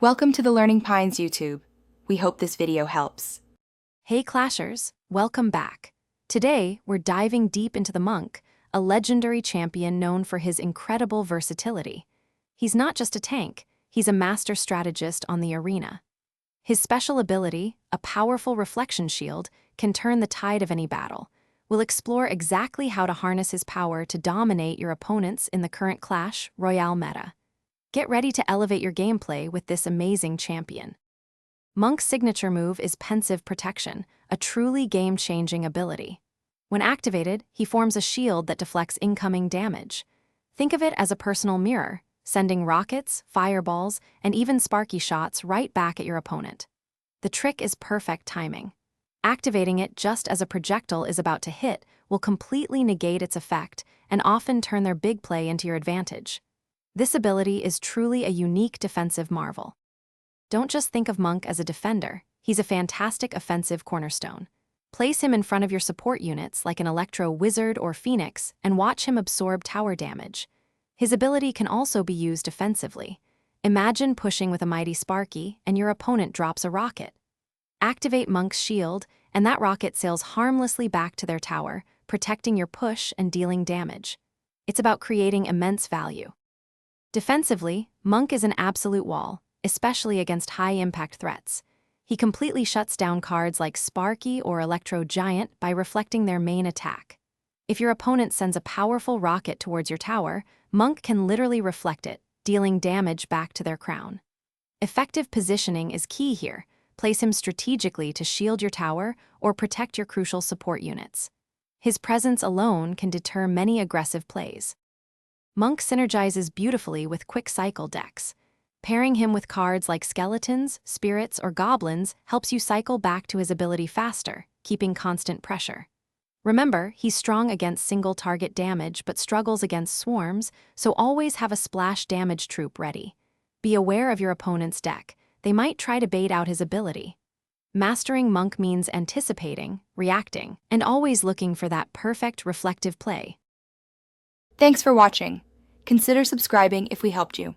Welcome to the Learning Pines YouTube. We hope this video helps. Hey Clashers, welcome back. Today, we're diving deep into the monk, a legendary champion known for his incredible versatility. He's not just a tank, he's a master strategist on the arena. His special ability, a powerful reflection shield, can turn the tide of any battle. We'll explore exactly how to harness his power to dominate your opponents in the current Clash Royale meta. Get ready to elevate your gameplay with this amazing champion. Monk's signature move is Pensive Protection, a truly game-changing ability. When activated, he forms a shield that deflects incoming damage. Think of it as a personal mirror, sending rockets, fireballs, and even sparky shots right back at your opponent. The trick is perfect timing. Activating it just as a projectile is about to hit will completely negate its effect and often turn their big play into your advantage. This ability is truly a unique defensive marvel. Don't just think of Monk as a defender, he's a fantastic offensive cornerstone. Place him in front of your support units like an Electro Wizard or Phoenix and watch him absorb tower damage. His ability can also be used defensively. Imagine pushing with a mighty Sparky and your opponent drops a rocket. Activate Monk's shield, and that rocket sails harmlessly back to their tower, protecting your push and dealing damage. It's about creating immense value. Defensively, Monk is an absolute wall, especially against high-impact threats. He completely shuts down cards like Sparky or Electro Giant by reflecting their main attack. If your opponent sends a powerful rocket towards your tower, Monk can literally reflect it, dealing damage back to their crown. Effective positioning is key here. Place him strategically to shield your tower or protect your crucial support units. His presence alone can deter many aggressive plays. Monk synergizes beautifully with quick cycle decks. Pairing him with cards like skeletons, spirits, or goblins helps you cycle back to his ability faster, keeping constant pressure. Remember, he's strong against single target damage but struggles against swarms, so always have a splash damage troop ready. Be aware of your opponent's deck. They might try to bait out his ability. Mastering Monk means anticipating, reacting, and always looking for that perfect reflective play. Thanks for watching. Consider subscribing if we helped you.